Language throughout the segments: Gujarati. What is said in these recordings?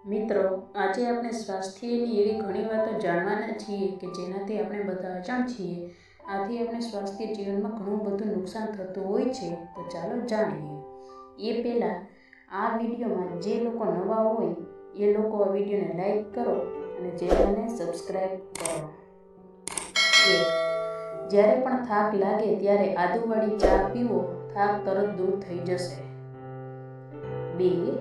મિત્રો, આજે આપણે સ્વાસ્થ્યની એવી ઘણી વાતો જાણવાના છીએ કે જેનાથી આપણે બધા અજાણ છીએ. આથી આપણે સ્વાસ્થ્ય જીવનમાં ઘણું બધું નુકસાન થતું હોય છે. તો ચાલો જાણીએ. એ પહેલાં આ વિડીયોમાં જે લોકો નવા હોય એ લોકો આ વિડીયોને લાઈક કરો અને ચેનલને સબસ્ક્રાઈબ કરો. જ્યારે પણ થાક લાગે ત્યારે આદુવાળી ચા પીવો, થાક તરત દૂર થઈ જશે. 2.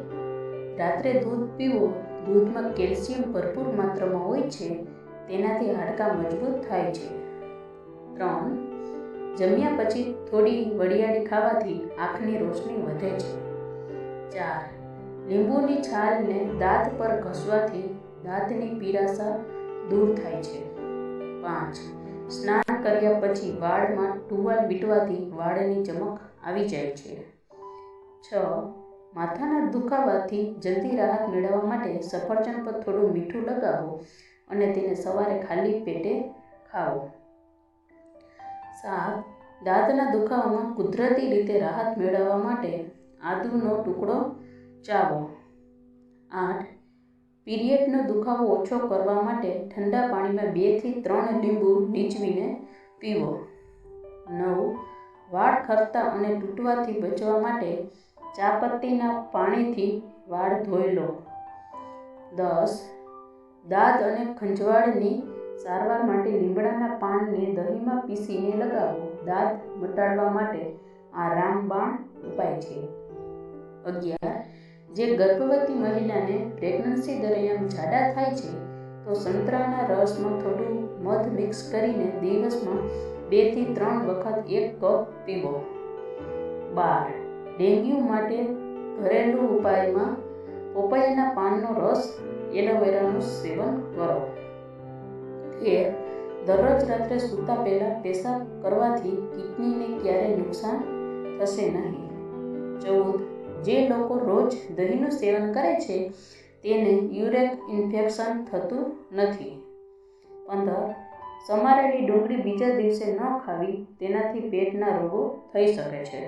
રાત્રે દૂધ પીવો. દૂધમાં કેલ્શિયમ ભરપૂર માત્રામાં હોય છે, તેનાથી હાડકાં મજબૂત થાય છે. 3. જમ્યા પછી થોડી વરિયાળી ખાવાથી આંખની રોશની વધે છે. 4. લીંબુની છાલને દાંત પર ઘસવાથી દાંતની પીળાશ દૂર થાય છે. 5. સ્નાન કર્યા પછી વાળમાં ટુવાલ વીંટવાથી વાળની ચમક આવી જાય છે. 6. માથાના દુખાવાથી જલ્દી રાહત મેળવવા માટે સફરજન પર થોડું મીઠું લગાવો અને તેને સવારે ખાલી પેટે ખાઓ. 7. દાંતના દુખાવામાં કુદરતી રીતે રાહત મેળવવા માટે આદુનો ટુકડો ચાવો. 8. પીરિયડનો દુખાવો ઓછો કરવા માટે ઠંડા પાણીમાં 2 થી 3 લીંબુ નીચવીને પીવો. 9. વાળ ખરતા અને તૂટવાથી બચવા માટે ચાપત્તીના પાણીથી વાળ ધોઈ લો. 10. દાદ અને ખંજવાળની સારવાર માટે લીમડાના પાનને દહીંમાં પીસીને લગાવો. દાદ મટાડવા માટે આ રામબાણ ઉપાય છે. 11. જે ગર્ભવતી મહિલાને પ્રેગ્નન્સી દરમિયાન ઝાડા થાય છે તો સંતરાના રસમાં થોડું મધ મિક્સ કરીને દિવસમાં 2 થી 3 વખત 1 કપ પીવો. 12. ડેન્ગ્યુ માટે ઘરેલું ઉપાયમાં પપૈયાના પાનનો રસ, એલોવેરાનું સેવન કરો. 13. દરરોજ રાત્રે સૂતા પહેલાં પેશાબ કરવાથી કિડનીને ક્યારેય નુકસાન થશે નહીં. 14. જે લોકો રોજ દહીંનું સેવન કરે છે તેને યુરિન ઇન્ફેક્શન થતું નથી. 15. સમારેલી ડુંગળી બીજા દિવસે ન ખાવી, તેનાથી પેટના રોગો થઈ શકે છે.